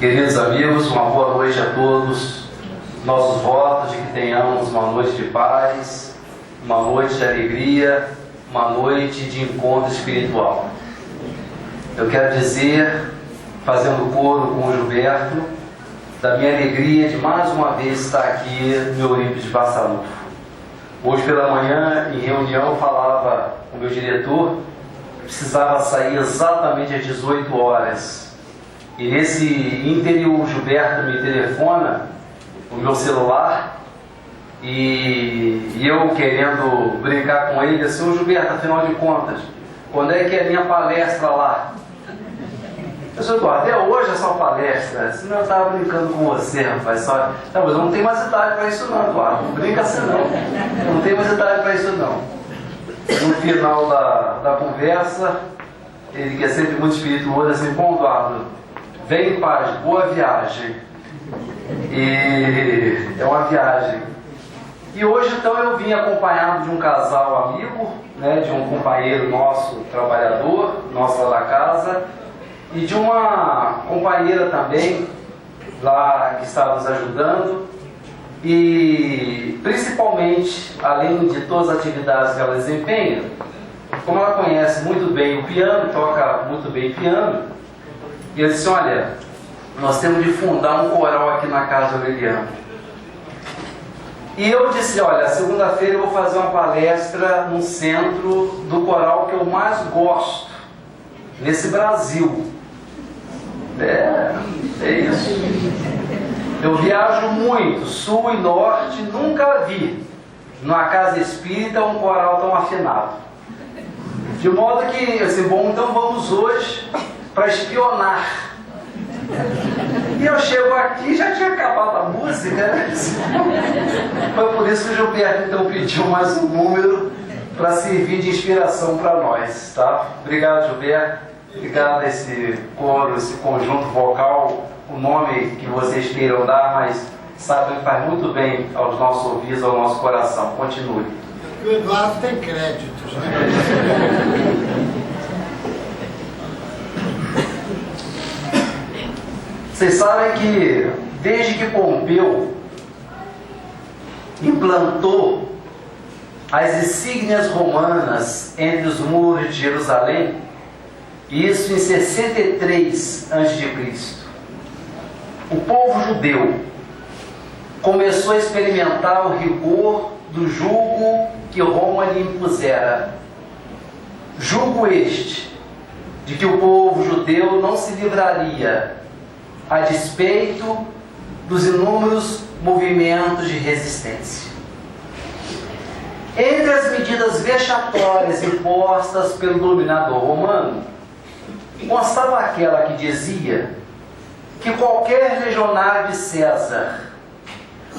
Queridos amigos, uma boa noite a todos. Nossos votos de que tenhamos uma noite de paz, uma noite de alegria, uma noite de encontro espiritual. Eu quero dizer, fazendo coro com o Gilberto, da minha alegria de mais uma vez estar aqui no Eurípides de Barçanufo. Hoje pela manhã, em reunião, eu falava com o meu diretor que precisava sair exatamente às 18 horas. E nesse ínterim, o Gilberto me telefona no meu celular e eu querendo brincar com ele, assim: ô Gilberto, afinal de contas, quando é que é a minha palestra lá? Eu disse: Eduardo, é hoje essa palestra? Senão eu estava brincando com você, rapaz. Só... Não, mas eu não tenho mais idade para isso não, Eduardo. Não brinca assim não. Eu não tenho mais idade para isso não. No final da conversa, ele, que é sempre muito espirituoso, assim: bom, Eduardo, vem em paz, boa viagem. E é uma viagem. E hoje então eu vim acompanhado de um casal amigo, né, de um companheiro nosso, trabalhador, nosso lá da casa, e de uma companheira também, lá que está nos ajudando. E principalmente, além de todas as atividades que ela desempenha, como ela conhece muito bem o piano, toca muito bem piano, e eu disse: olha, nós temos de fundar um coral aqui na casa do Aureliano. E eu disse: olha, segunda-feira eu vou fazer uma palestra no centro do coral que eu mais gosto nesse Brasil. É isso. Eu viajo muito, sul e norte, nunca vi numa casa espírita um coral tão afinado. De modo que, assim, bom, então vamos hoje para espionar. E eu chego aqui, já tinha acabado a música, né? Foi por isso que o Gilberto então pediu mais um número para servir de inspiração para nós, tá? Obrigado, Gilberto. Obrigado a esse coro, esse conjunto vocal, o nome que vocês queiram dar, mas sabem que faz muito bem aos nossos ouvidos, ao nosso coração. Continue. O Eduardo tem créditos, né? Vocês sabem que desde que Pompeu implantou as insígnias romanas entre os muros de Jerusalém, isso em 63 a.C., o povo judeu começou a experimentar o rigor do jugo que Roma lhe impusera. Jugo este, de que o povo judeu não se livraria a despeito dos inúmeros movimentos de resistência. Entre as medidas vexatórias impostas pelo dominador romano, constava aquela que dizia que qualquer legionário de César,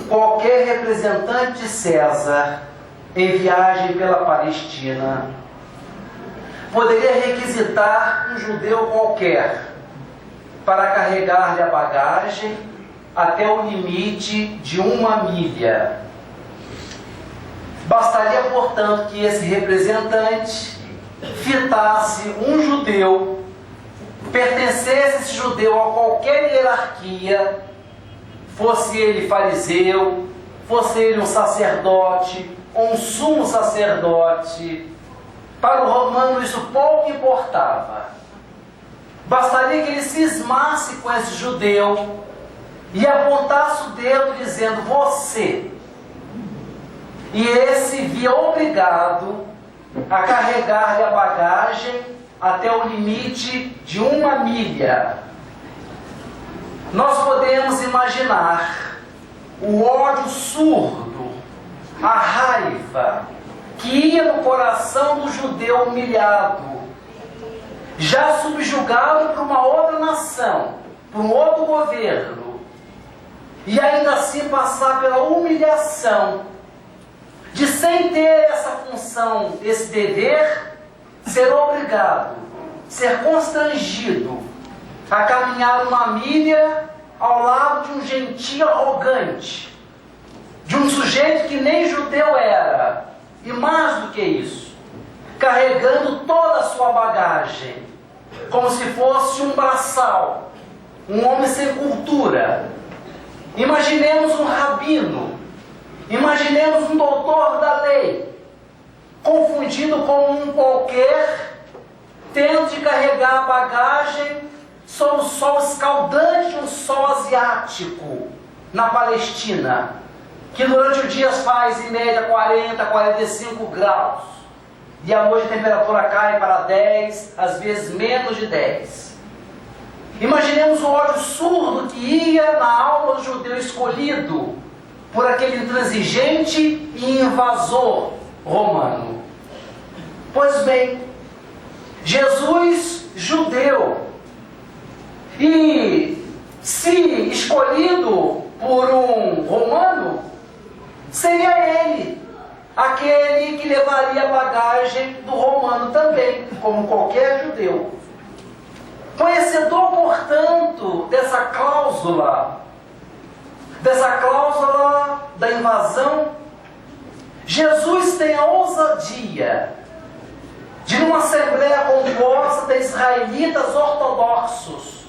qualquer representante de César em viagem pela Palestina, poderia requisitar um judeu qualquer para carregar-lhe a bagagem até o limite de 1 milha. Bastaria, portanto, que esse representante fitasse um judeu, pertencesse esse judeu a qualquer hierarquia, fosse ele fariseu, fosse ele um sacerdote ou um sumo sacerdote. Para o romano isso pouco importava. Bastaria que ele cismasse com esse judeu e apontasse o dedo dizendo: você. E esse via obrigado a carregar-lhe a bagagem até o limite de 1 milha. Nós podemos imaginar o ódio surdo, a raiva que ia no coração do judeu humilhado, já subjugado por uma outra nação, por um outro governo, e ainda assim passar pela humilhação de, sem ter essa função, esse dever, ser obrigado, ser constrangido a caminhar 1 milha ao lado de um gentio arrogante, de um sujeito que nem judeu era, e mais do que isso, carregando toda a sua bagagem, como se fosse um braçal, um homem sem cultura. Imaginemos um rabino. Imaginemos um doutor da lei, confundido com um qualquer, tendo de carregar a bagagem sob o sol escaldante de um sol asiático na Palestina, que durante o dia faz em média 40, 45 graus, e à noite a temperatura cai para 10, às vezes menos de 10. Imaginemos o ódio surdo que ia na alma do judeu escolhido por aquele intransigente e invasor romano. Pois bem, Jesus, judeu, e se escolhido por um romano, seria ele aquele que levaria a bagagem do romano também, como qualquer judeu. Conhecedor, portanto, dessa cláusula da invasão, Jesus tem a ousadia de, numa assembleia composta de israelitas ortodoxos,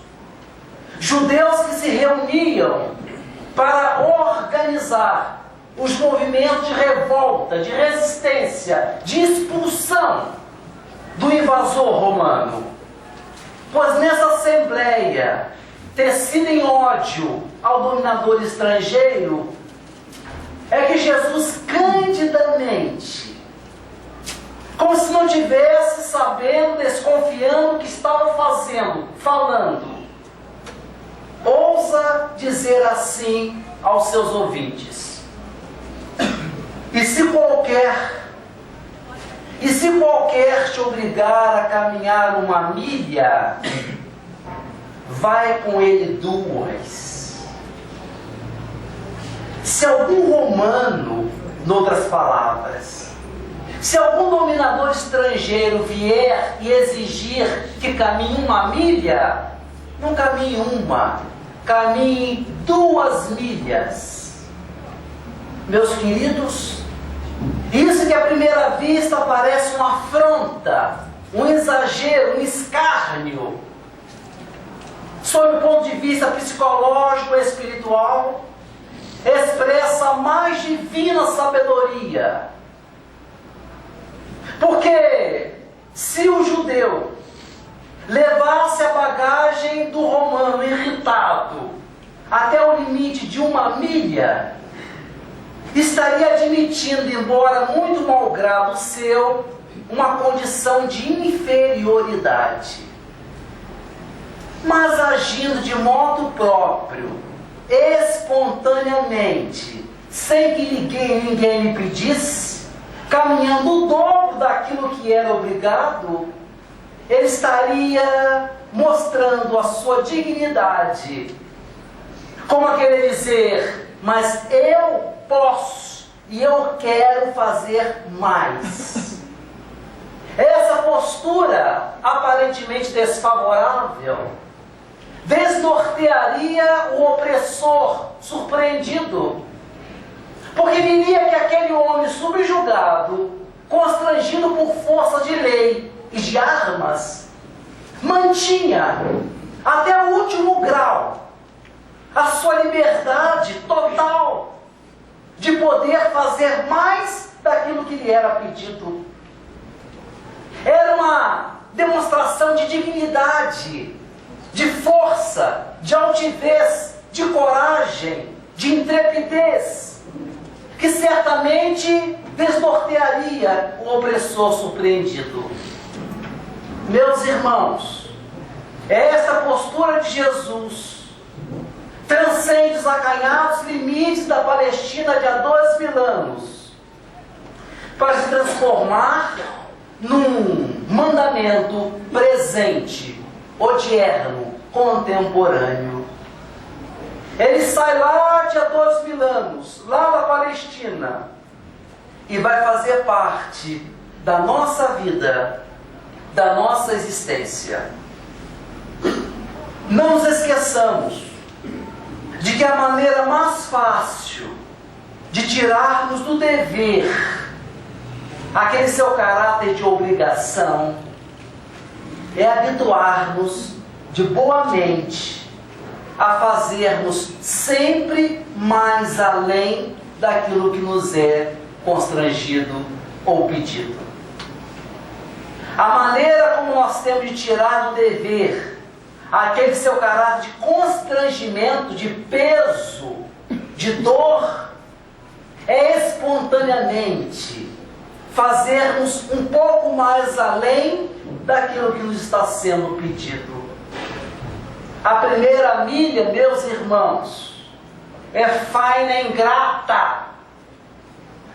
judeus que se reuniam para organizar os movimentos de revolta, de resistência, de expulsão do invasor romano. Pois nessa assembleia, tecida em ódio ao dominador estrangeiro, é que Jesus candidamente, como se não tivesse sabendo, desconfiando o que estava falando, ousa dizer assim aos seus ouvintes: E se qualquer te obrigar a caminhar 1 milha, vai com ele 2. Se algum romano, noutras palavras, se algum dominador estrangeiro vier e exigir que caminhe 1 milha, não caminhe 1, caminhe 2 milhas. Meus queridos, isso que à primeira vista parece uma afronta, um exagero, um escárnio, sob o ponto de vista psicológico e espiritual, expressa a mais divina sabedoria. Porque se o judeu levasse a bagagem do romano irritado até o limite de 1 milha, estaria admitindo, embora muito mau grado seu, uma condição de inferioridade. Mas agindo de modo próprio, espontaneamente, sem que ninguém lhe pedisse, caminhando o dobro daquilo que era obrigado, ele estaria mostrando a sua dignidade, como a querer dizer: mas eu posso e eu quero fazer mais. Essa postura aparentemente desfavorável desnortearia o opressor surpreendido, porque diria que aquele homem subjugado, constrangido por força de lei e de armas, mantinha até o último grau a sua liberdade total de poder fazer mais daquilo que lhe era pedido. Era uma demonstração de dignidade, de força, de altivez, de coragem, de intrepidez, que certamente desnortearia o opressor surpreendido. Meus irmãos, esta postura de Jesus transcende os acanhados limites da Palestina de há 2000 anos, para se transformar num mandamento presente, odierno, contemporâneo. Ele sai lá de há 2000 anos, lá da Palestina, e vai fazer parte da nossa vida, da nossa existência. Não nos esqueçamos de que a maneira mais fácil de tirarmos do dever aquele seu caráter de obrigação é habituar-nos de boa mente a fazermos sempre mais além daquilo que nos é constrangido ou pedido. A maneira como nós temos de tirar do dever aquele seu caráter de constrangimento, de peso, de dor, é espontaneamente fazermos um pouco mais além daquilo que nos está sendo pedido. A primeira milha, meus irmãos, é faina ingrata.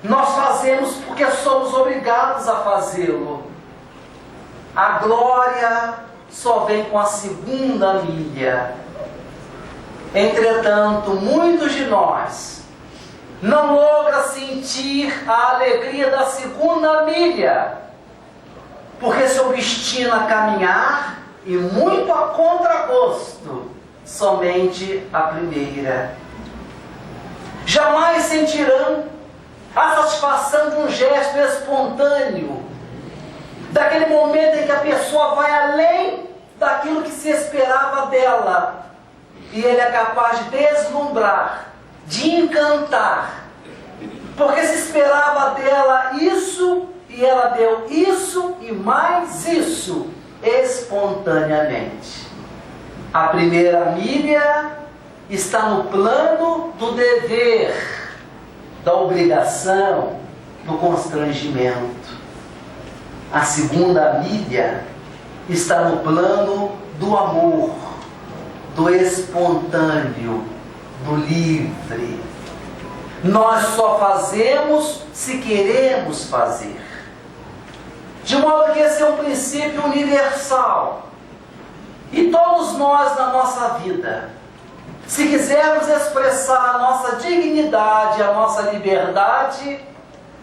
Nós fazemos porque somos obrigados a fazê-lo. A glória só vem com a segunda milha. Entretanto, muitos de nós não logram sentir a alegria da segunda milha, porque se obstina a caminhar, e muito a contragosto, somente a primeira. Jamais sentirão a satisfação de um gesto espontâneo, daquele momento em que a pessoa vai além daquilo que se esperava dela, e ele é capaz de deslumbrar, de encantar, porque se esperava dela isso, e ela deu isso e mais isso, espontaneamente. A primeira milha está no plano do dever, da obrigação, do constrangimento. A segunda milha está no plano do amor, do espontâneo, do livre. Nós só fazemos se queremos fazer. De modo que esse é um princípio universal. E todos nós na nossa vida, se quisermos expressar a nossa dignidade, a nossa liberdade,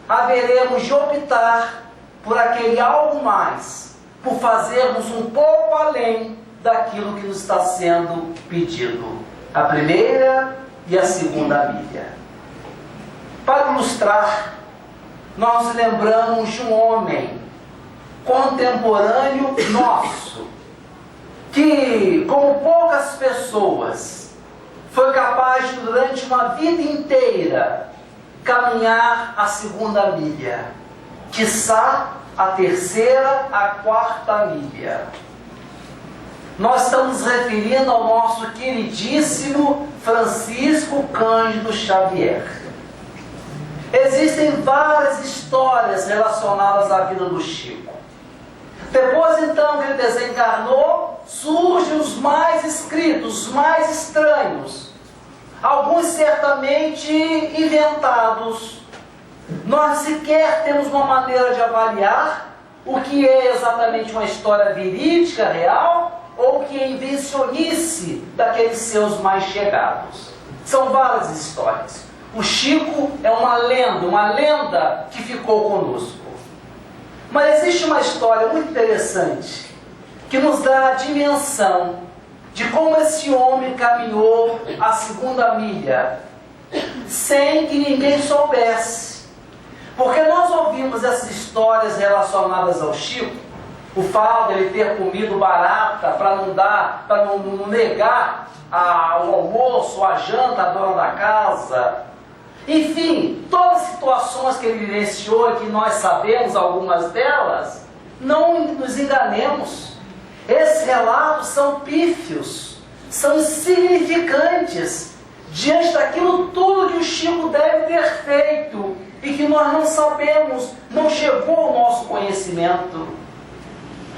haveremos de optar por aquele algo mais, por fazermos um pouco além daquilo que nos está sendo pedido. A primeira e a segunda milha. Para ilustrar, nós lembramos de um homem contemporâneo nosso, que, como poucas pessoas, foi capaz de, durante uma vida inteira, caminhar a segunda milha, quiçá a terceira, a quarta milha. Nós estamos referindo ao nosso queridíssimo Francisco Cândido Xavier. Existem várias histórias relacionadas à vida do Chico. Depois então que ele desencarnou, surgem os mais escritos, os mais estranhos, alguns certamente inventados. Nós sequer temos uma maneira de avaliar o que é exatamente uma história verídica, real, ou o que é invencionice daqueles seus mais chegados. São várias histórias. O Chico é uma lenda que ficou conosco. Mas existe uma história muito interessante que nos dá a dimensão de como esse homem caminhou a segunda milha sem que ninguém soubesse. Porque nós ouvimos essas histórias relacionadas ao Chico, o fato de ele ter comido barata para não negar o almoço, a janta, a dona da casa. Enfim, todas as situações que ele vivenciou e que nós sabemos algumas delas, não nos enganemos. Esses relatos são pífios, são insignificantes diante daquilo tudo que o Chico deve ter feito e que nós não sabemos, não chegou ao nosso conhecimento.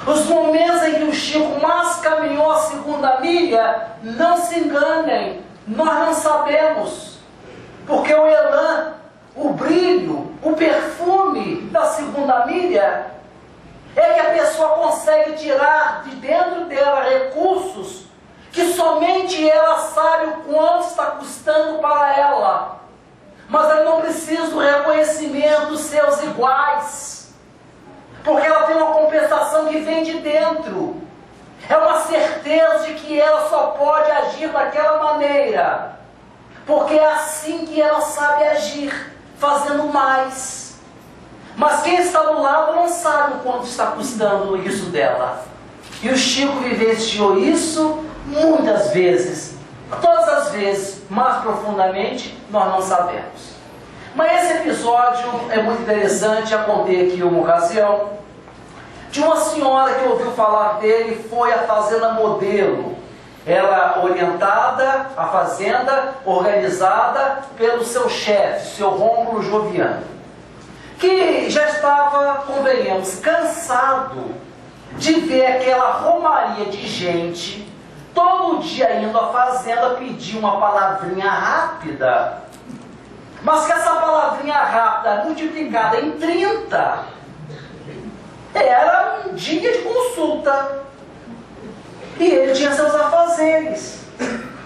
Os momentos em que o Chico mais caminhou a segunda milha, não se enganem, nós não sabemos. Porque o elan, o brilho, o perfume da segunda milha é que a pessoa consegue tirar de dentro dela recursos que somente ela sabe o quanto está custando para ela. Mas ela não precisa do reconhecimento dos seus iguais, porque ela tem uma compensação que vem de dentro. É uma certeza de que ela só pode agir daquela maneira, porque é assim que ela sabe agir, fazendo mais. Mas quem está do lado não sabe o quanto está custando isso dela. E o Chico vivenciou isso muitas vezes, Todas as vezes, mais profundamente, nós não sabemos. Mas esse episódio é muito interessante. Eu contei aqui uma ocasião de uma senhora que ouviu falar dele, foi à fazenda modelo. Ela orientada, a fazenda organizada pelo seu chefe, seu Rômulo Joviano, que já estava, convenhamos, cansado de ver aquela romaria de gente todo dia indo à fazenda pedir uma palavrinha rápida, mas que essa palavrinha rápida multiplicada em 30 era um dia de consulta. E ele tinha seus afazeres.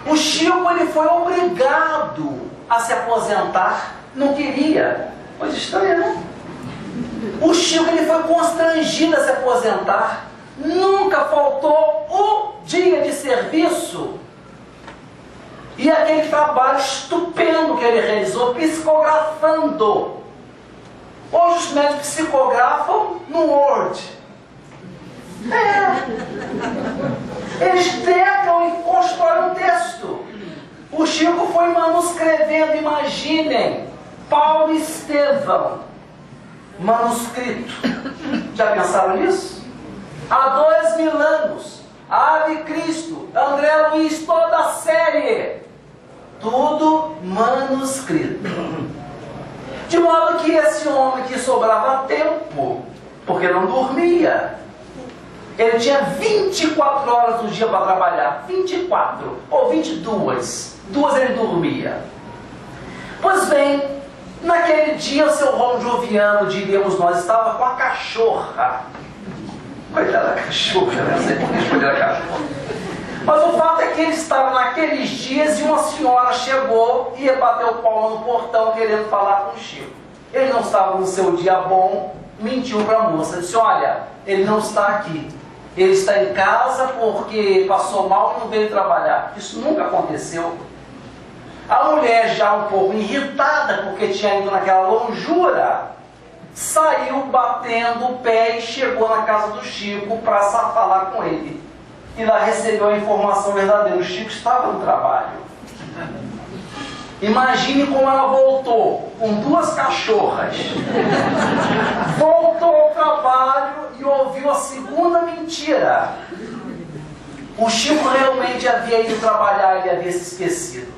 O Chico, ele foi obrigado a se aposentar, não queria. Coisa estranha, né? O Chico, ele foi constrangido a se aposentar. Nunca faltou um dia de serviço. E aquele trabalho estupendo que ele realizou, psicografando. Hoje os médicos psicografam no Word. Eles pegam e constroem um texto. O Chico foi manuscrevendo, imaginem, Paulo Estevão, manuscrito. Já pensaram nisso? Há 2000 anos, Ave Cristo, André Luiz, toda a série, tudo manuscrito. De modo que esse homem que sobrava tempo, porque não dormia, ele tinha 24 horas do dia para trabalhar, 24 ou 22, duas ele dormia. Pois bem, naquele dia o seu Rômulo Joviano, diríamos nós, estava com a cachorra. Coitada da cachorra, né? Não sei por que escolher a cachorra. Mas o fato é que ele estava naqueles dias e uma senhora chegou e ia bater o palmo no portão querendo falar com o Chico. Ele não estava no seu dia bom, mentiu para a moça, disse: olha, ele não está aqui. Ele está em casa porque passou mal e não veio trabalhar. Isso nunca aconteceu. A mulher, já um pouco irritada porque tinha ido naquela longura, saiu batendo o pé e chegou na casa do Chico para falar com ele. E lá recebeu a informação verdadeira: o Chico estava no trabalho. Imagine como ela voltou, com duas cachorras. Voltou ao trabalho e ouviu a segunda mentira. O Chico realmente havia ido trabalhar, ele havia se esquecido.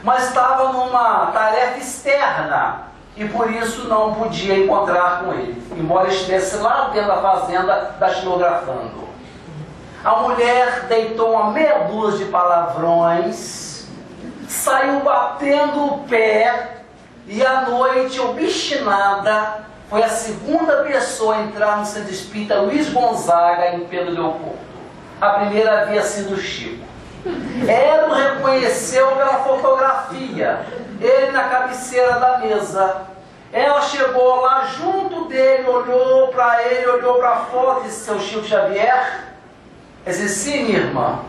Mas estava numa tarefa externa e por isso não podia encontrar com ele, embora estivesse lá dentro da fazenda datilografando. A mulher deitou uma meia dúzia de palavrões, saiu batendo o pé e à noite, obstinada, foi a segunda pessoa a entrar no centro espírita Luiz Gonzaga, em Pedro Leopoldo. A primeira havia sido o Chico. Ela o reconheceu pela fotografia, ele na cabeceira da mesa. Ela chegou lá junto dele, olhou para ele, olhou para a foto e disse: seu Chico Xavier? Ela disse: sim, minha irmã.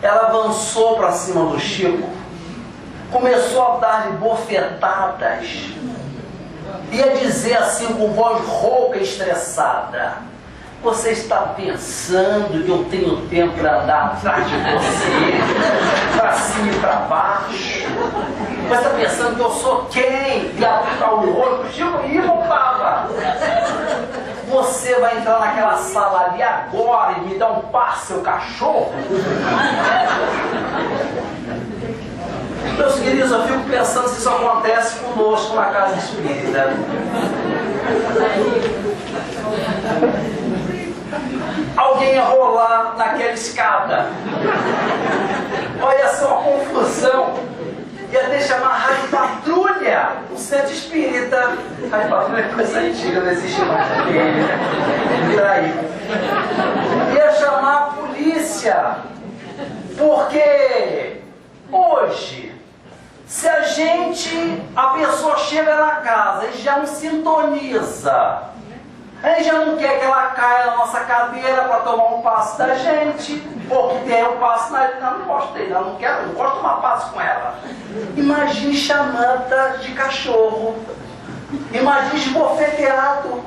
Ela avançou para cima do Chico, começou a dar-lhe bofetadas, ia dizer assim com voz rouca e estressada: você está pensando que eu tenho tempo para andar atrás de você, para cima e para baixo? Você está pensando que eu sou quem? E aplicar o rosto do Chico e voltava. Você vai entrar naquela sala ali agora e me dar um passe, seu cachorro? Meus queridos, eu fico pensando se isso acontece conosco na casa espírita. Alguém ia rolar naquela escada. Olha só a confusão. Ia ter que chamar a Rádio Patrulha, o centro espírita. Rádio Patrulha é coisa antiga, não existe mais. Ia chamar a polícia. Porque hoje, se a pessoa chega na casa e já não sintoniza, a gente já não quer que ela caia na nossa cadeira para tomar um passe da gente, porque tem um passe na... Não gosto dele, não quero, não gosto de tomar passe com ela. Imagine chamada de cachorro. Imagine esbofeteado.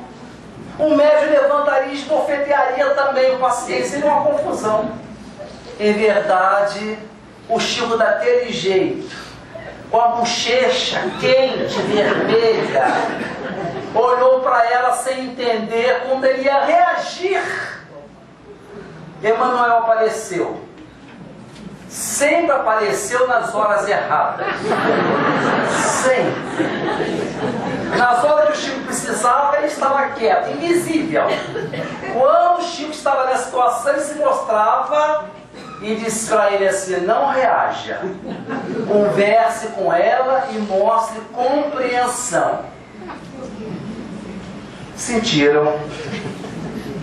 O médium levantaria e esbofetearia também o paciente. Seria uma confusão. Em verdade, o Chico daquele jeito, com a bochecha quente, vermelha, olhou para ela sem entender como ele ia reagir. Emanuel apareceu. Sempre apareceu nas horas erradas. Sempre. Nas horas que o Chico precisava, ele estava quieto, invisível. Quando o Chico estava nessa situação, ele se mostrava e disse para ele assim: não reaja, converse com ela e mostre compreensão. Sentiram?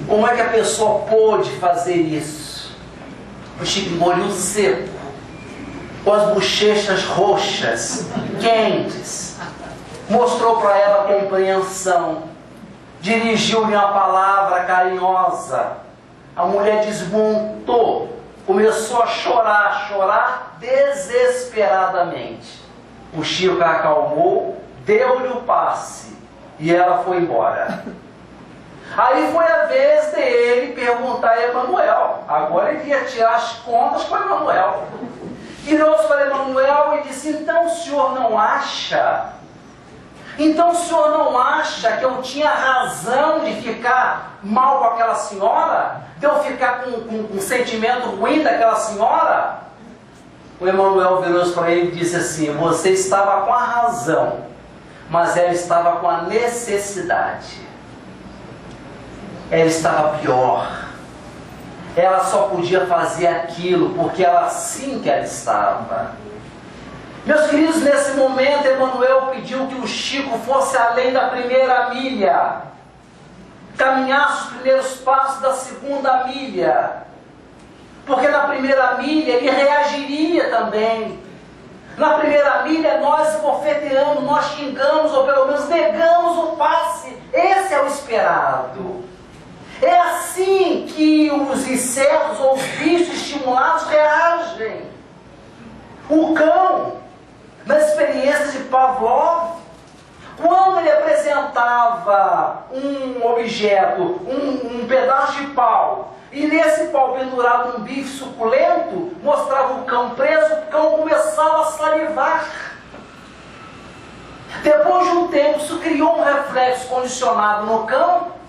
Como é que a pessoa pôde fazer isso? O Chico engoliu seco, com as bochechas roxas, quentes, mostrou para ela compreensão, dirigiu-lhe uma palavra carinhosa. A mulher desmontou, começou a chorar desesperadamente. O Chico a acalmou, deu-lhe o passe e ela foi embora. Aí foi a vez dele perguntar a Emanuel. Agora ele ia tirar as contas com Emanuel. Virou-se para Emanuel e disse: então o senhor não acha? Então o senhor não acha que eu tinha razão de ficar mal com aquela senhora? De eu ficar com um sentimento ruim daquela senhora? O Emanuel virou-se para ele e disse assim: você estava com a razão, mas ela estava com a necessidade. Ela estava pior. Ela só podia fazer aquilo porque ela assim que ela estava. Meus queridos, nesse momento, Emanuel pediu que o Chico fosse além da primeira milha, caminhasse os primeiros passos da segunda milha, porque na primeira milha ele reagiria também. Na primeira milha nós bofeteamos, nós xingamos, ou pelo menos negamos o passe. Esse é o esperado. É assim que os insetos ou os bichos estimulados reagem. O cão, na experiência de Pavlov, quando ele apresentava um objeto, um pedaço de pau, e nesse pau pendurado um bife suculento, mostrava o cão preso, o cão começava a salivar. Depois de um tempo, isso criou um reflexo condicionado no cão,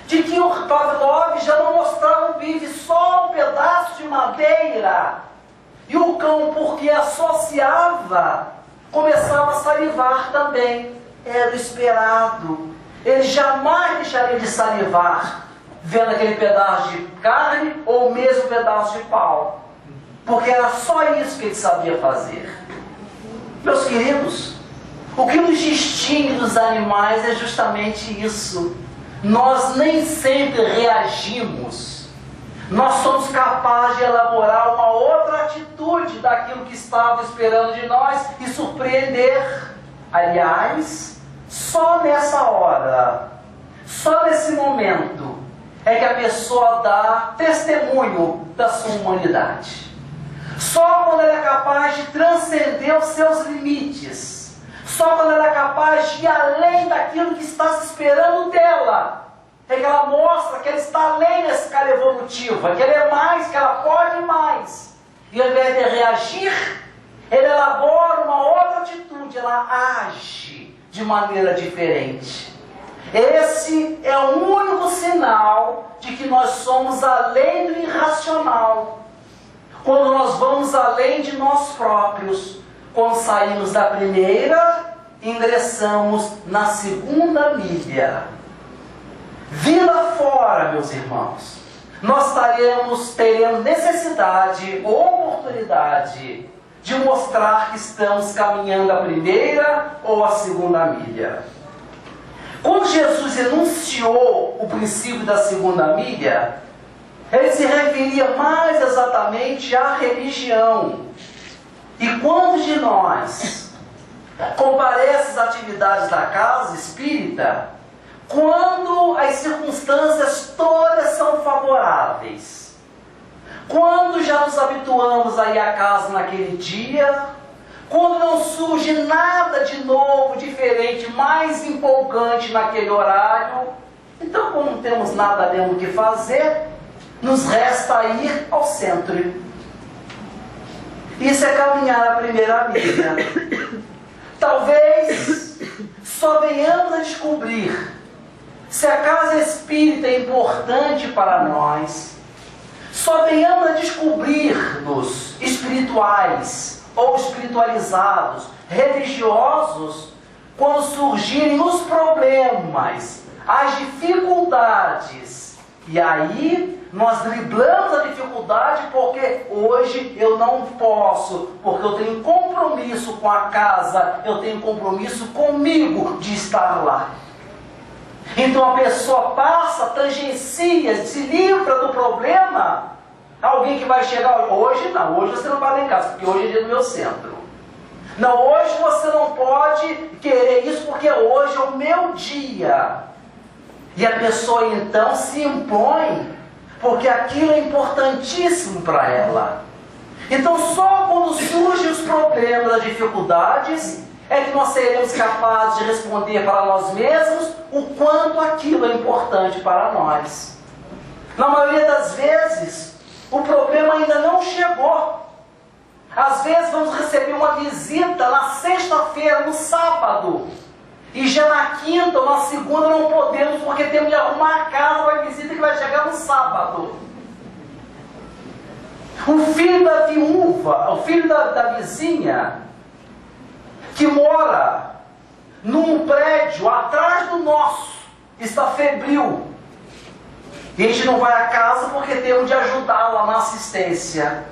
de que o Pavlov já não mostrava o bife, só um pedaço de madeira. E o cão, porque associava, começava a salivar também. Era o esperado. Ele jamais deixaria de salivar, vendo aquele pedaço de carne ou mesmo pedaço de pau. Porque era só isso que ele sabia fazer. Meus queridos, o que nos distingue dos animais é justamente isso. Nós nem sempre reagimos. Nós somos capazes de elaborar uma outra atitude daquilo que estava esperando de nós e surpreender. Aliás, só nessa hora, só nesse momento, é que a pessoa dá testemunho da sua humanidade. Só quando ela é capaz de transcender os seus limites. Só quando ela é capaz de ir além daquilo que está se esperando dela, é que ela mostra que ela está além da escala evolutiva, que ela é mais, que ela pode mais. E ao invés de reagir, ela elabora uma outra atitude, ela age de maneira diferente. Esse é o único sinal de que nós somos além do irracional. Quando nós vamos além de nós próprios. Quando saímos da primeira, ingressamos na segunda milha. Vila fora, meus irmãos, nós teremos necessidade, oportunidade de mostrar que estamos caminhando a primeira ou a segunda milha. Quando Jesus enunciou o princípio da segunda milha, ele se referia mais exatamente à religião. E quantos de nós comparece às atividades da casa espírita quando as circunstâncias todas são favoráveis? Quando já nos habituamos a ir à casa naquele dia, quando não surge nada de novo, diferente, mais empolgante naquele horário, então como não temos nada mesmo o que fazer, nos resta ir ao centro. Isso é caminhar a primeira milha. Talvez só venhamos a descobrir se a casa espírita é importante para nós. Só venhamos a descobrir-nos espirituais ou espiritualizados, religiosos, quando surgirem os problemas, as dificuldades. E aí nós driblamos a dificuldade porque hoje eu não posso, porque eu tenho compromisso com a casa, eu tenho compromisso comigo de estar lá. Então a pessoa passa, tangencia, se livra do problema. Alguém que vai chegar, hoje não, hoje você não vai lá em casa, porque hoje é dia do meu centro. Não, hoje você não pode querer isso, porque hoje é o meu dia. E a pessoa então se impõe, porque aquilo é importantíssimo para ela. Então só quando surgem os problemas, as dificuldades, é que nós seremos capazes de responder para nós mesmos o quanto aquilo é importante para nós. Na maioria das vezes, o problema ainda não chegou. Às vezes vamos receber uma visita na sexta-feira, no sábado, e já na quinta ou na segunda não podemos, porque temos de arrumar a casa para a visita que vai chegar no sábado. O filho da viúva, o filho da vizinha, que mora num prédio atrás do nosso, está febril. E a gente não vai a casa porque temos de ajudá-la na assistência.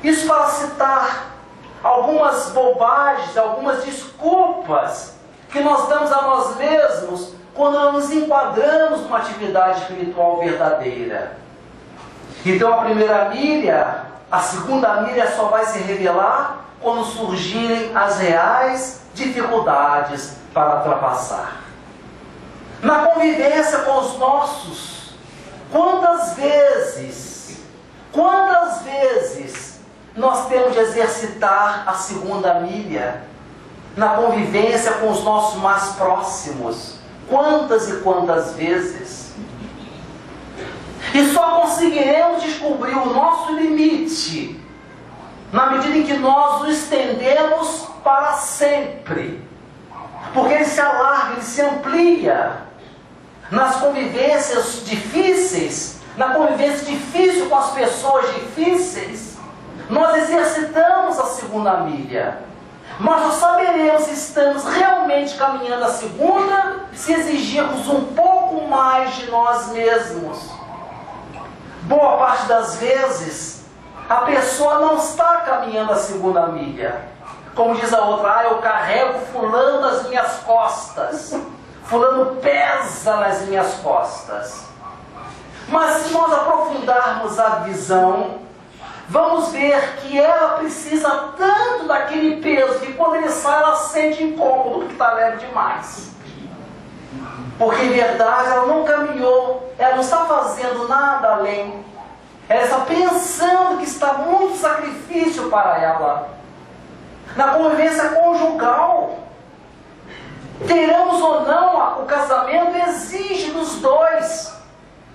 Isso para citar algumas bobagens, algumas desculpas que nós damos a nós mesmos quando não nos enquadramos numa atividade espiritual verdadeira. Então a primeira milha, a segunda milha só vai se revelar quando surgirem as reais dificuldades para ultrapassar. Na convivência com os nossos, quantas vezes nós temos de exercitar a segunda milha? Na convivência com os nossos mais próximos, quantas e quantas vezes? E só conseguiremos descobrir o nosso limite na medida em que nós o estendemos para sempre. Porque ele se alarga, ele se amplia. Nas convivências difíceis, na convivência difícil com as pessoas difíceis, nós exercitamos a segunda milha. Mas nós saberemos se estamos realmente caminhando a segunda, se exigirmos um pouco mais de nós mesmos. Boa parte das vezes, a pessoa não está caminhando a segunda milha. Como diz a outra, eu carrego fulano nas minhas costas. Fulano pesa nas minhas costas. Mas se nós aprofundarmos a visão, vamos ver que ela precisa tanto daquele peso que quando ele sai ela sente incômodo, porque está leve demais. Porque em verdade ela não caminhou, ela não está fazendo nada além. Ela está pensando que está muito sacrifício para ela. Na convivência conjugal, teremos ou não, o casamento exige dos dois,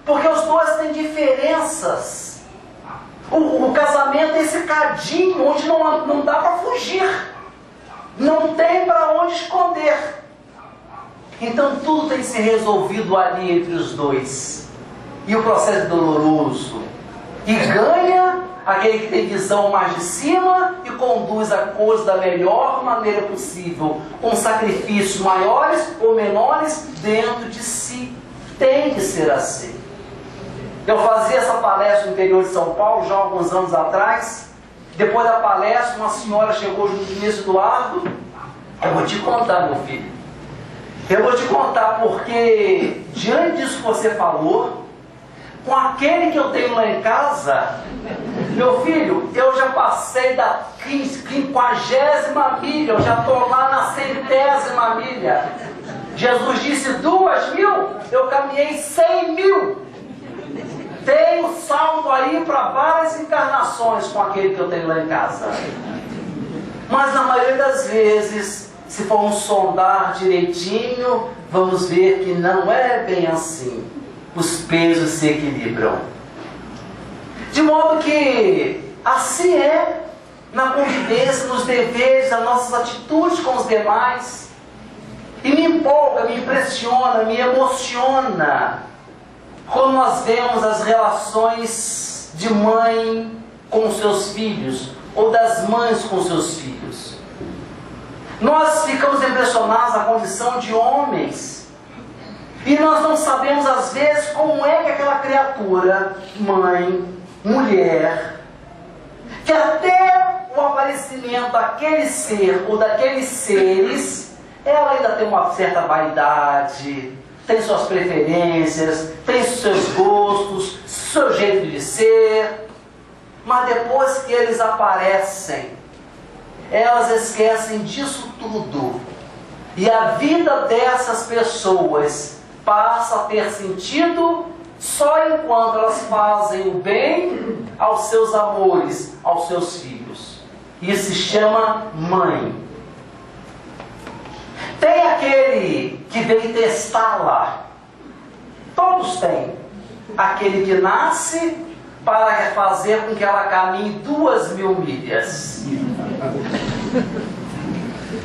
porque os dois têm diferenças. O casamento é esse cadinho onde não dá para fugir, não tem para onde esconder. Então tudo tem que ser resolvido ali entre os dois. E o processo é doloroso. E ganha aquele que tem visão mais de cima e conduz a coisa da melhor maneira possível, com sacrifícios maiores ou menores dentro de si. Tem que ser assim. Eu fazia essa palestra no interior de São Paulo já há alguns anos atrás. Depois da palestra, uma senhora chegou junto de mim, Eduardo. Eu vou te contar, meu filho. Eu vou te contar porque, diante disso que você falou, com aquele que eu tenho lá em casa, meu filho, eu já passei da 50ª milha, eu já estou lá na 100ª milha. Jesus disse 2.000, eu caminhei 100.000. Tenho saldo aí para várias encarnações com aquele que eu tenho lá em casa. Mas na maioria das vezes, se formos sondar direitinho, vamos ver que não é bem assim. Os pesos se equilibram. De modo que assim é na convivência, nos deveres, nas nossas atitudes com os demais. E me empolga, me impressiona, me emociona quando nós vemos as relações de mãe com seus filhos, ou das mães com seus filhos. Nós ficamos impressionados na condição de homens, e nós não sabemos às vezes como é que aquela criatura, mãe, mulher, que até o aparecimento daquele ser ou daqueles seres, ela ainda tem uma certa vaidade, tem suas preferências, tem seus gostos, seu jeito de ser, mas depois que eles aparecem, elas esquecem disso tudo, e a vida dessas pessoas passa a ter sentido só enquanto elas fazem o bem aos seus amores, aos seus filhos. Isso se chama mãe. Tem aquele que vem testá-la. Todos têm. Aquele que nasce para fazer com que ela caminhe 2.000 milhas.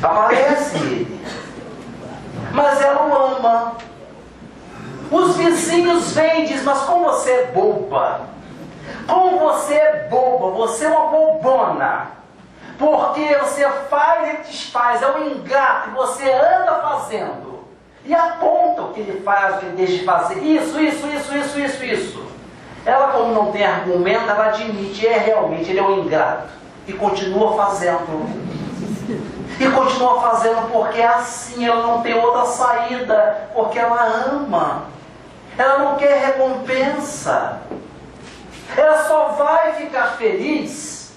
Aparece ele. Mas ela o ama. Os vizinhos vêm e dizem, mas como você é boba. Como você é boba, você é uma bobona. Porque você faz e desfaz, é um ingrato, e você anda fazendo. E aponta o que ele faz, o que ele deixa de fazer. Isso. Ela, como não tem argumento, ela admite, realmente, ele é um ingrato. E continua fazendo. E continua fazendo porque é assim, ela não tem outra saída. Porque ela ama. Ela não quer recompensa. Ela só vai ficar feliz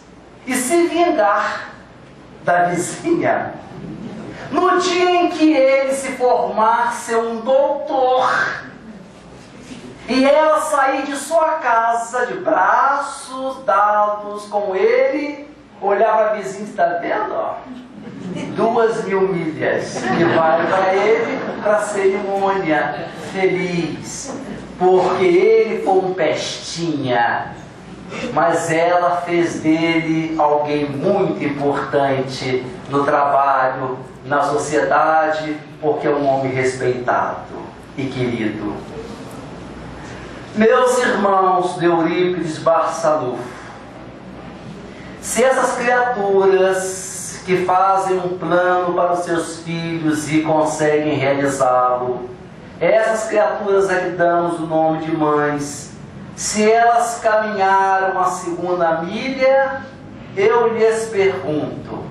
e se vingar da vizinha no dia em que ele se formar ser um doutor e ela sair de sua casa de braços dados com ele, olhar para a vizinha e está vendo, ó, 2.000 milhas que vai para ele para a cerimônia, feliz porque ele foi um pestinha, mas ela fez dele alguém muito importante no trabalho, na sociedade, porque é um homem respeitado e querido. Meus irmãos de Eurípides Barçaluf, se essas criaturas que fazem um plano para os seus filhos e conseguem realizá-lo, essas criaturas a que damos o nome de mães, se elas caminharam a 2ª milha, eu lhes pergunto,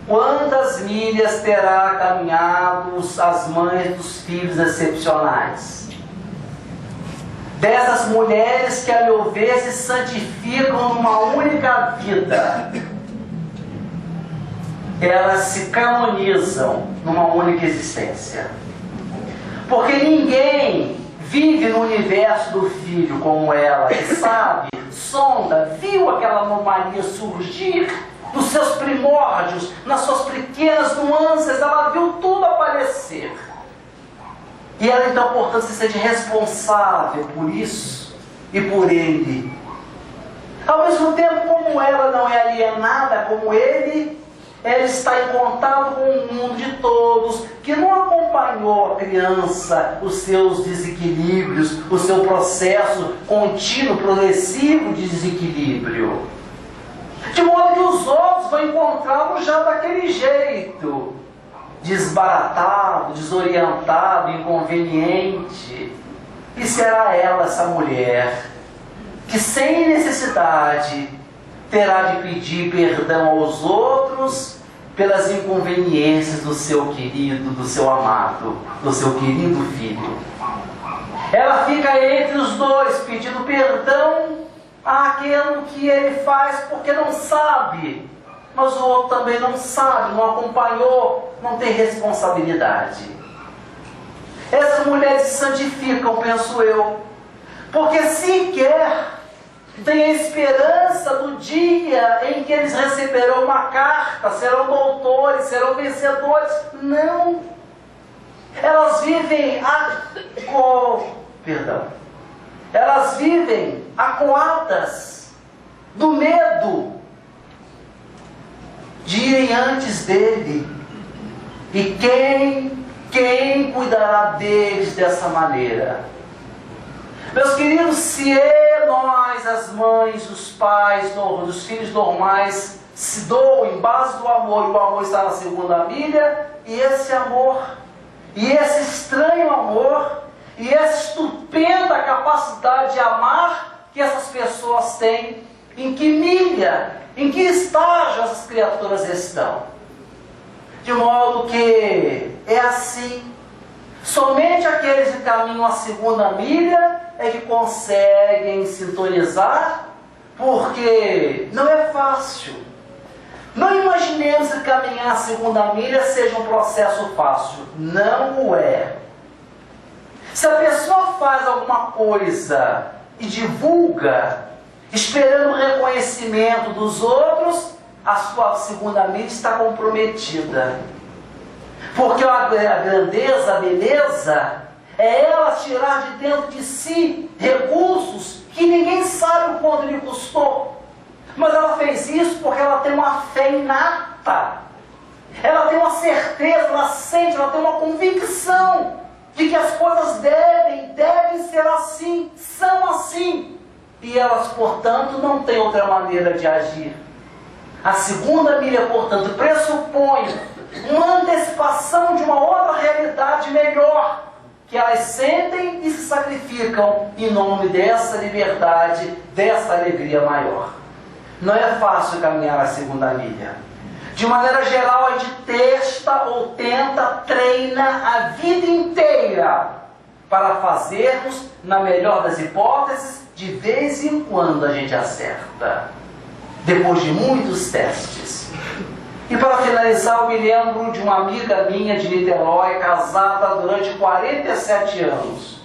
quantas milhas terá caminhado as mães dos filhos excepcionais? Dessas mulheres que, a meu ver, se santificam numa única vida. Elas se canonizam numa única existência. Porque ninguém vive no universo do filho como ela, que sabe, sonda, viu aquela anomalia surgir nos seus primórdios, nas suas pequenas nuances, ela viu tudo aparecer. E ela então, portanto, se sente responsável por isso e por ele. Ao mesmo tempo, como ela não é alienada como ele, ela está em contato com o mundo de todos, que não acompanhou a criança, os seus desequilíbrios, o seu processo contínuo, progressivo de desequilíbrio. De modo que os outros vão encontrá-lo já daquele jeito, desbaratado, desorientado, inconveniente. E será ela, essa mulher, que sem necessidade terá de pedir perdão aos outros pelas inconveniências do seu querido, do seu amado, do seu querido filho. Ela fica entre os dois, pedindo perdão àquilo que ele faz porque não sabe, mas o outro também não sabe, não acompanhou, não tem responsabilidade. Essas mulheres se santificam, penso eu, porque sequer tem a esperança do dia em que eles receberão uma carta, serão doutores, serão vencedores. Não. Elas vivem Elas vivem acuadas do medo de irem antes dele. E quem cuidará deles dessa maneira? Meus queridos, se nós, as mães, os pais, os filhos normais, se doam em base do amor, e o amor está na segunda milha, e esse amor, e esse estranho amor, e essa estupenda capacidade de amar que essas pessoas têm, em que milha, em que estágio essas criaturas estão? De modo que é assim. Somente aqueles que caminham a segunda milha é que conseguem sintonizar, porque não é fácil. Não imaginemos que caminhar a segunda milha seja um processo fácil. Não o é. Se a pessoa faz alguma coisa e divulga, esperando o reconhecimento dos outros, a sua segunda milha está comprometida. Porque a grandeza, a beleza, é ela tirar de dentro de si recursos que ninguém sabe o quanto lhe custou. Mas ela fez isso porque ela tem uma fé inata. Ela tem uma certeza, ela sente, ela tem uma convicção de que as coisas devem ser assim, são assim. E elas, portanto, não têm outra maneira de agir. A segunda milha, portanto, pressupõe uma antecipação de uma outra realidade melhor, que elas sentem e se sacrificam em nome dessa liberdade, dessa alegria maior. Não é fácil caminhar a segunda milha. De maneira geral, a gente testa ou tenta, treina a vida inteira para fazermos, na melhor das hipóteses, de vez em quando a gente acerta, depois de muitos testes. E para finalizar, eu me lembro de uma amiga minha de Niterói, casada durante 47 anos,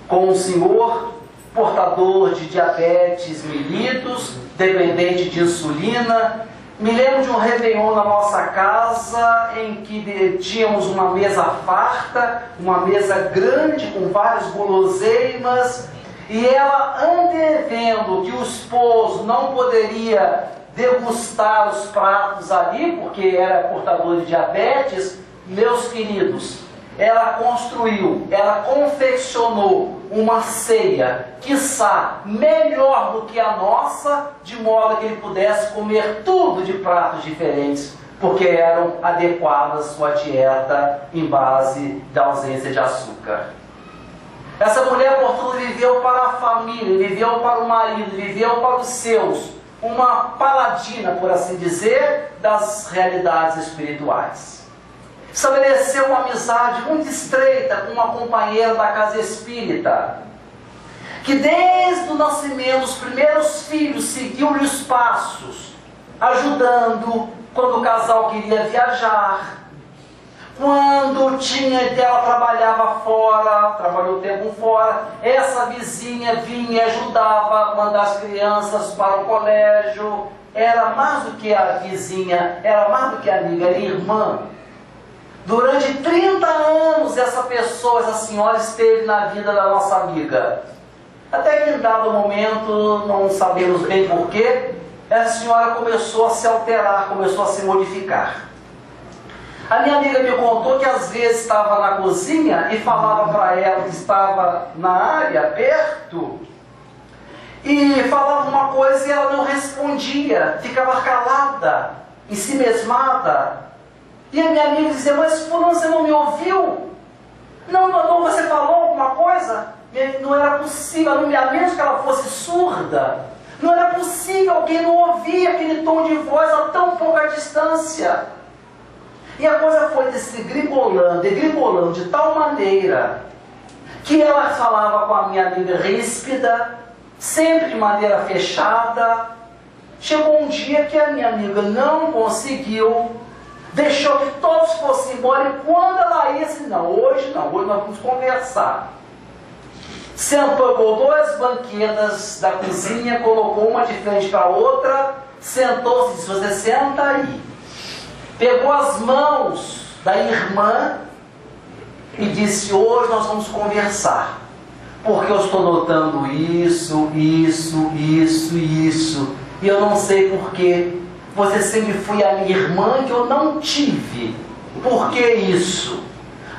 com um senhor portador de diabetes mellitus, dependente de insulina. Me lembro de um réveillon na nossa casa, em que tínhamos uma mesa farta, uma mesa grande com várias guloseimas, e ela, antevendo que o esposo não poderia degustar os pratos ali, porque era portador de diabetes, meus queridos, ela construiu, ela confeccionou uma ceia, quiçá melhor do que a nossa, de modo que ele pudesse comer tudo de pratos diferentes, porque eram adequadas à sua dieta em base da ausência de açúcar. Essa mulher, portanto, viveu para a família, viveu para o marido, viveu para os seus, uma paladina, por assim dizer, das realidades espirituais. Estabeleceu uma amizade muito estreita com uma companheira da casa espírita, que desde o nascimento dos primeiros filhos seguiu-lhe os passos, ajudando quando o casal queria viajar, quando ela trabalhava fora, trabalhou tempo fora, essa vizinha vinha e ajudava a mandar as crianças para o colégio. Era mais do que a vizinha, era mais do que amiga, era irmã. Durante 30 anos essa pessoa, essa senhora esteve na vida da nossa amiga. Até que em dado momento, não sabemos bem porquê, essa senhora começou a se alterar, começou a se modificar. A minha amiga me contou que às vezes estava na cozinha e falava para ela que estava na área, perto, e falava uma coisa e ela não respondia, ficava calada, ensimesmada. E a minha amiga dizia: mas fulano, você não me ouviu? Não, você falou alguma coisa? Não era possível, a menos que ela fosse surda, não era possível, alguém não ouvia aquele tom de voz a tão pouca distância. E a coisa foi degringolando de tal maneira que ela falava com a minha amiga ríspida, sempre de maneira fechada. Chegou um dia que a minha amiga não conseguiu, deixou que todos fossem embora, e quando ela ia, disse: hoje nós vamos conversar. Sentou, pegou duas banquetas da cozinha, colocou uma de frente para a outra, sentou-se e disse: você senta aí. Pegou as mãos da irmã e disse: hoje nós vamos conversar, porque eu estou notando isso, e eu não sei porquê. Você sempre foi a minha irmã que eu não tive. Por que isso?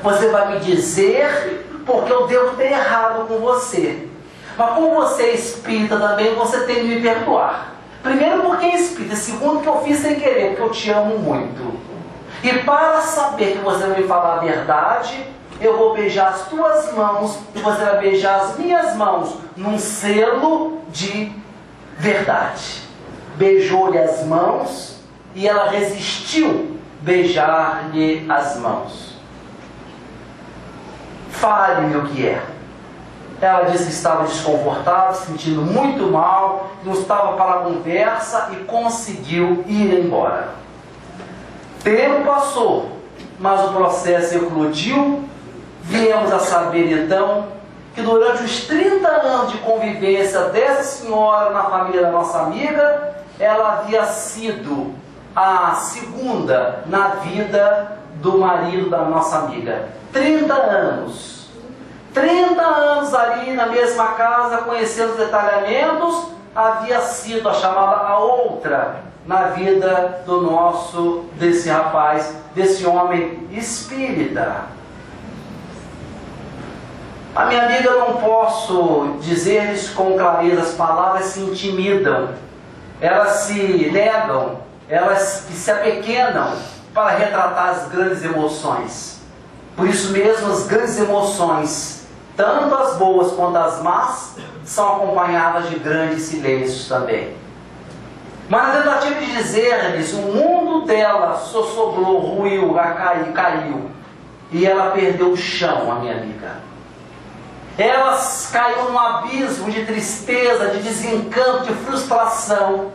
Você vai me dizer porque eu devo ter errado com você. Mas como você é espírita também, você tem que me perdoar. Primeiro porque é espírita, segundo que eu fiz sem querer, porque eu te amo muito. E para saber que você vai me falar a verdade, eu vou beijar as tuas mãos e você vai beijar as minhas mãos num selo de verdade. Beijou-lhe as mãos e ela resistiu beijar-lhe as mãos. Fale-me o que é. Ela disse que estava desconfortável, se sentindo muito mal, não estava para a conversa e conseguiu ir embora. Tempo passou, mas o processo eclodiu. Viemos a saber então que durante os 30 anos de convivência dessa senhora na família da nossa amiga, ela havia sido a segunda na vida do marido da nossa amiga. 30 anos. 30 anos ali na mesma casa, conhecendo os detalhamentos, havia sido a chamada a outra na vida desse rapaz, desse homem espírita. A minha amiga, eu não posso dizer-lhes com clareza, as palavras se intimidam, elas se negam, elas se apequenam para retratar as grandes emoções. Por isso mesmo, as grandes emoções, tanto as boas quanto as más, são acompanhadas de grandes silêncios também. Mas na tentativa de dizer-lhes, o mundo dela sossobrou, ruiu, caiu. E ela perdeu o chão, a minha amiga. Ela caiu num abismo de tristeza, de desencanto, de frustração,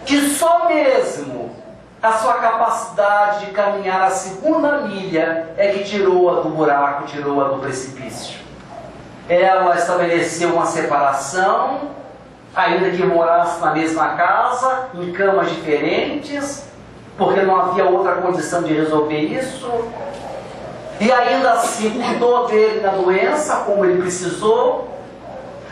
que só mesmo a sua capacidade de caminhar a segunda milha é que tirou-a do buraco, tirou-a do precipício. Ela estabeleceu uma separação, ainda que morasse na mesma casa, em camas diferentes, porque não havia outra condição de resolver isso. E ainda assim cuidou dele na doença, como ele precisou,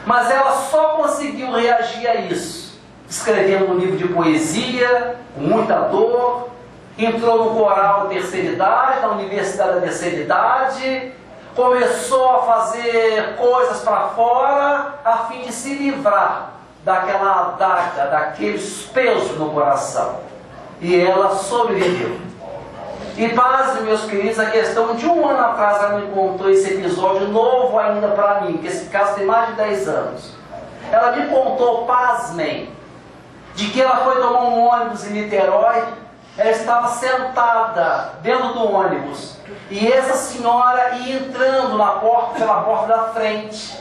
mas ela só conseguiu reagir a isso, escrevendo um livro de poesia, com muita dor, entrou no coral da terceira idade, na universidade da terceira idade, começou a fazer coisas para fora, a fim de se livrar daquela adaga, daqueles pesos no coração. E ela sobreviveu. E pasme, meus queridos, a questão de um ano atrás ela me contou esse episódio novo ainda para mim, que esse caso tem mais de 10 anos. Ela me contou, pasmem, de que ela foi tomar um ônibus em Niterói, ela estava sentada dentro do ônibus, e essa senhora ia entrando pela porta da frente,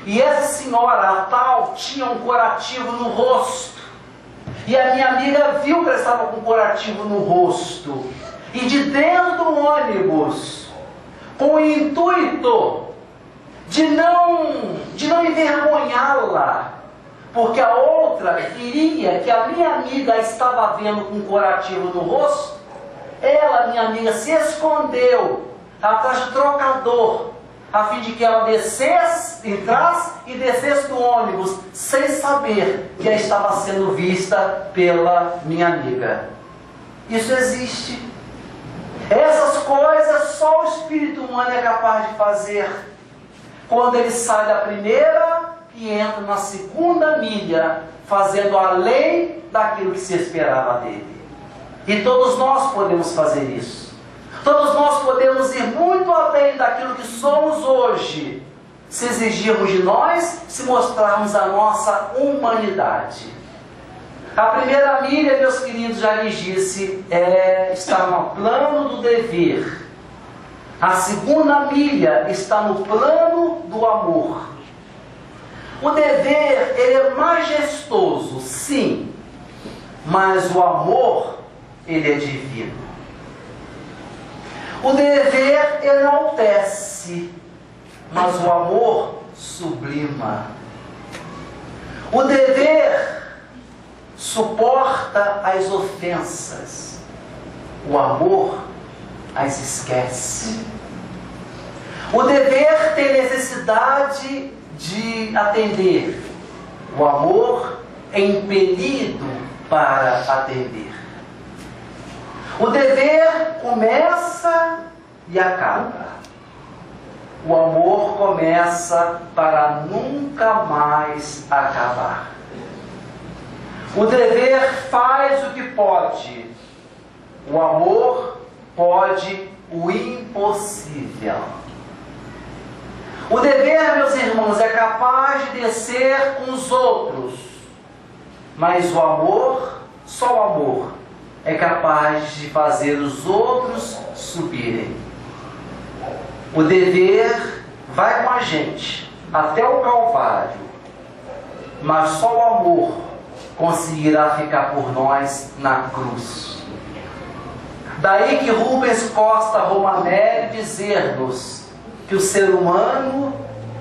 e essa senhora, a tal, tinha um curativo no rosto, e a minha amiga viu que ela estava com um curativo no rosto, e de dentro do ônibus, com o intuito de não envergonhá-la, porque a outra queria que a minha amiga estava vendo com um curativo no rosto, ela, minha amiga, se escondeu atrás do trocador, a fim de que ela entrasse e descesse do ônibus, sem saber que ela estava sendo vista pela minha amiga. Isso existe. Essas coisas só o espírito humano é capaz de fazer. Quando ele sai da primeira e entra na segunda milha, fazendo além daquilo que se esperava dele. E todos nós podemos fazer isso. Todos nós podemos ir muito além daquilo que somos hoje, se exigirmos de nós, se mostrarmos a nossa humanidade. A primeira milha, meus queridos, já lhes disse, está no plano do dever. A segunda milha está no plano do amor. O dever, ele é majestoso, sim, mas o amor, ele é divino. O dever enaltece, mas o amor sublima. O dever suporta as ofensas, o amor as esquece. O dever tem necessidade de atender, o amor é impelido para atender. O dever começa e acaba. O amor começa para nunca mais acabar. O dever faz o que pode. O amor pode o impossível. O dever, meus irmãos, é capaz de descer com os outros. Mas o amor, só o amor, é capaz de fazer os outros subirem. O dever vai com a gente até o Calvário, mas só o amor conseguirá ficar por nós na cruz. Daí que Rubens Costa Romanelli dizer-nos que o ser humano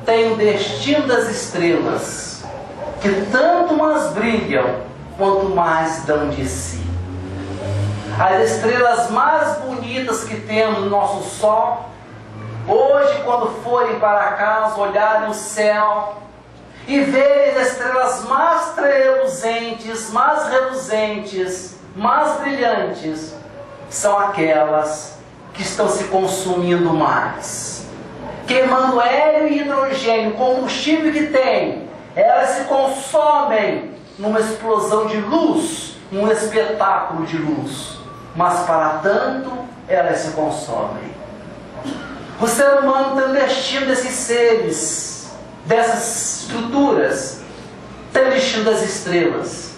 tem o destino das estrelas, que tanto mais brilham quanto mais dão de si. As estrelas mais bonitas que temos no nosso sol, hoje, quando forem para casa, olharem o céu e verem as estrelas mais reluzentes, mais brilhantes, são aquelas que estão se consumindo mais, queimando hélio e hidrogênio, combustível que tem. Elas se consomem numa explosão de luz, num espetáculo de luz, mas para tanto elas se consomem. O ser humano tem o destino desses seres, dessas estruturas, tem o destino das estrelas,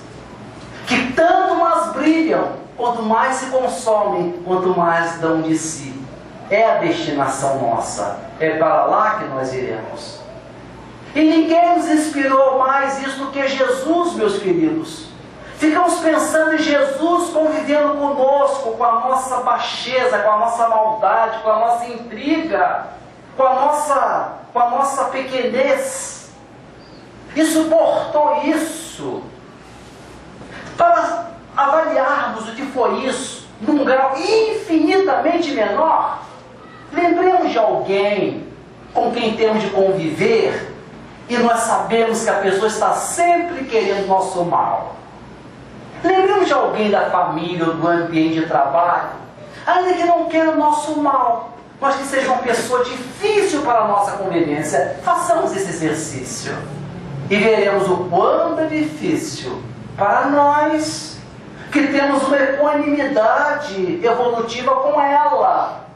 que tanto mais brilham, quanto mais se consomem, quanto mais dão de si. É a destinação nossa, é para lá que nós iremos. E ninguém nos inspirou mais isso do que Jesus, meus queridos. Ficamos pensando em Jesus convivendo conosco, com a nossa baixeza, com a nossa maldade, com a nossa intriga, com a nossa pequenez. E suportou isso. Para avaliarmos o que foi isso, num grau infinitamente menor, lembremos de alguém com quem temos de conviver e nós sabemos que a pessoa está sempre querendo nosso mal. Lembremos de alguém da família ou do ambiente de trabalho, ainda que não queira o nosso mal, mas que seja uma pessoa difícil para a nossa convivência. Façamos esse exercício e veremos o quanto é difícil para nós, que temos uma equanimidade evolutiva com ela.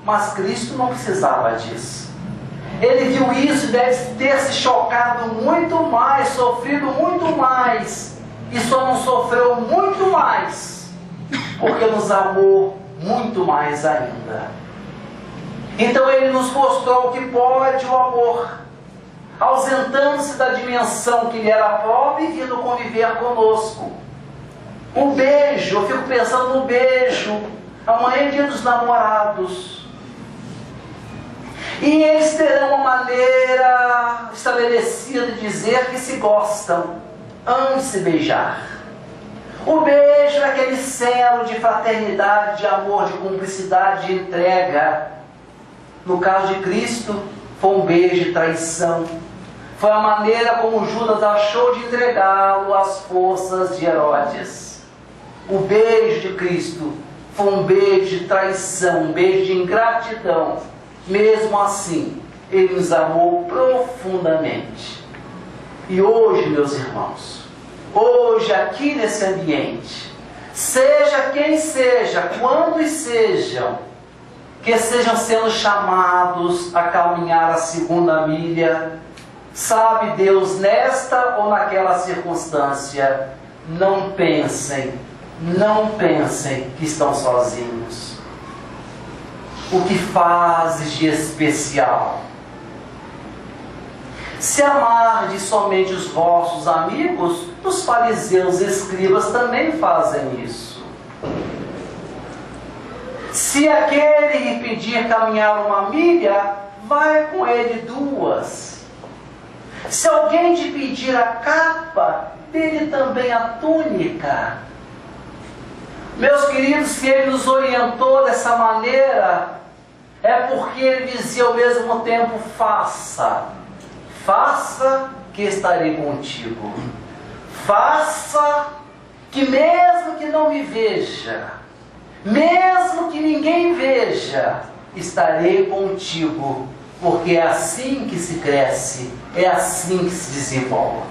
Mas Cristo não precisava disso. Ele viu isso e deve ter se chocado muito mais, sofrido muito mais, e só não sofreu muito mais, porque nos amou muito mais ainda. Então ele nos mostrou que pode o amor, ausentando-se da dimensão que lhe era própria e vindo conviver conosco. Um beijo, eu fico pensando no beijo. Amanhã é dia dos namorados. E eles terão uma maneira estabelecida de dizer que se gostam antes de se beijar. O beijo é aquele selo de fraternidade, de amor, de cumplicidade, de entrega. No caso de Cristo, foi um beijo de traição. Foi a maneira como Judas achou de entregá-lo às forças de Herodes. O beijo de Cristo foi um beijo de traição, um beijo de ingratidão. Mesmo assim, Ele nos amou profundamente. E hoje, meus irmãos, hoje aqui nesse ambiente, seja quem seja, quantos sejam, que sejam sendo chamados a caminhar a segunda milha, sabe Deus, nesta ou naquela circunstância, não pensem que estão sozinhos. O que fazes de especial? Se amardes somente os vossos amigos, os fariseus e escribas também fazem isso. Se aquele lhe pedir caminhar uma milha, vai com ele 2. Se alguém te pedir a capa, dê-lhe também a túnica. Meus queridos, se ele nos orientou dessa maneira, é porque ele dizia ao mesmo tempo: faça que estarei contigo. Faça que mesmo que não me veja, mesmo que ninguém veja, estarei contigo, porque é assim que se cresce, é assim que se desenvolve.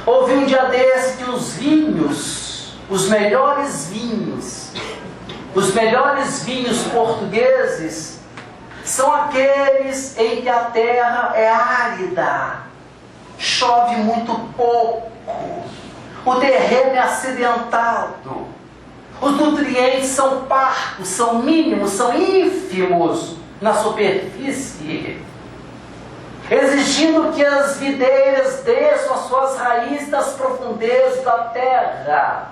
Ouvi um dia desse que os vinhos, os melhores vinhos portugueses, são aqueles em que a terra é árida, chove muito pouco, o terreno é acidentado, os nutrientes são parcos, são mínimos, são ínfimos na superfície, exigindo que as videiras desçam as suas raízes das profundezas da terra,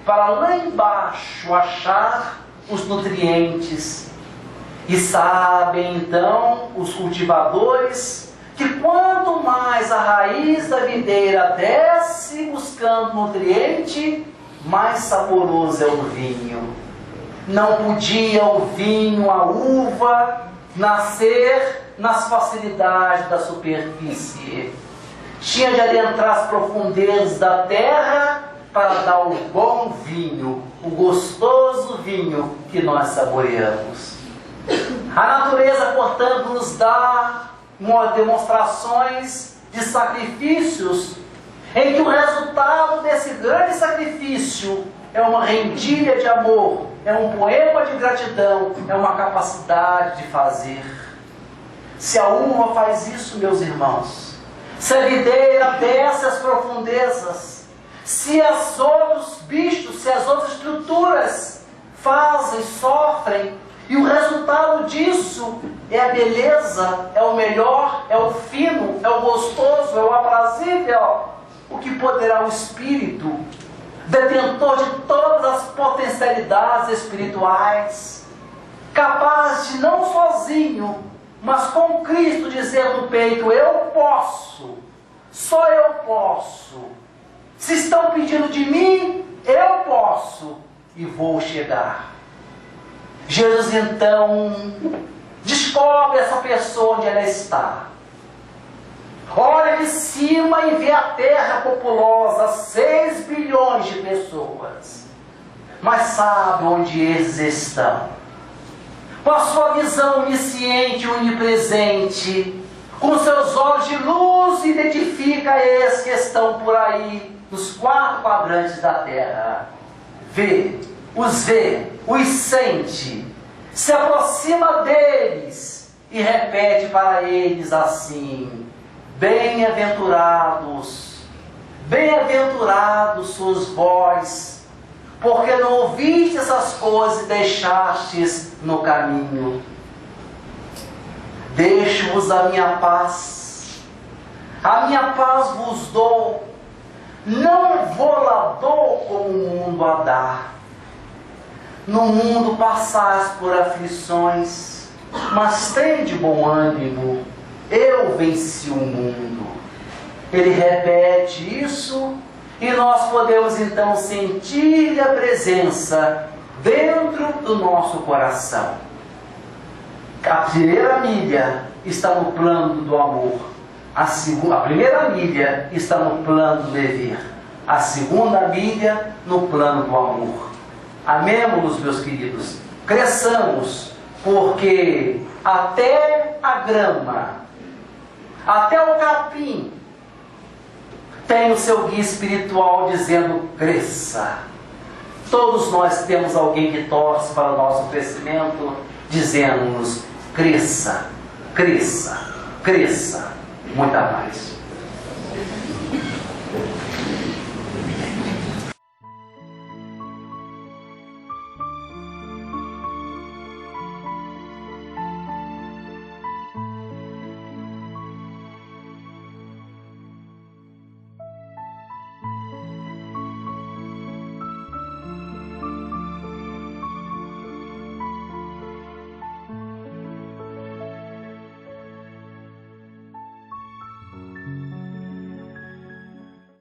para lá embaixo achar os nutrientes. E sabem então os cultivadores que quanto mais a raiz da videira desce buscando nutriente, mais saboroso é o vinho. Não podia o vinho, a uva, nascer nas facilidades da superfície. Tinha de adentrar as profundezas da terra para dar o bom vinho, o gostoso vinho que nós saboreamos. A natureza, portanto, nos dá demonstrações de sacrifícios, em que o resultado desse grande sacrifício é uma rendilha de amor, é um poema de gratidão, é uma capacidade de fazer. Se a uva faz isso, meus irmãos, se a videira desce as profundezas, se os outros bichos, se as outras estruturas fazem, sofrem, e o resultado disso é a beleza, é o melhor, é o fino, é o gostoso, é o aprazível. O que poderá o Espírito, detentor de todas as potencialidades espirituais, capaz de não sozinho, mas com Cristo dizer no peito: eu posso, só eu posso. Se estão pedindo de mim, eu posso e vou chegar. Jesus então descobre essa pessoa onde ela está. Olha de cima e vê a terra populosa, 6 bilhões de pessoas. Mas sabe onde eles estão. Com a sua visão onisciente e onipresente, com seus olhos de luz, identifica esses que estão por aí, nos 4 quadrantes da terra. Vê, os sente, se aproxima deles e repete para eles assim: bem-aventurados sois vós, porque não ouviste essas coisas e deixastes no caminho. Deixo-vos a minha paz vos dou, não vou lá dou como o mundo a dar. No mundo passais por aflições, mas tende bom ânimo, eu venci o mundo. Ele repete isso e nós podemos então sentir a presença dentro do nosso coração. A primeira milha está no plano do amor, a primeira milha está no plano do dever, a segunda milha no plano do amor. Amemos-nos, meus queridos, cresçamos, porque até a grama, até o capim, tem o seu guia espiritual dizendo: cresça. Todos nós temos alguém que torce para o nosso crescimento, dizendo-nos: cresça, cresça, cresça. Muita paz.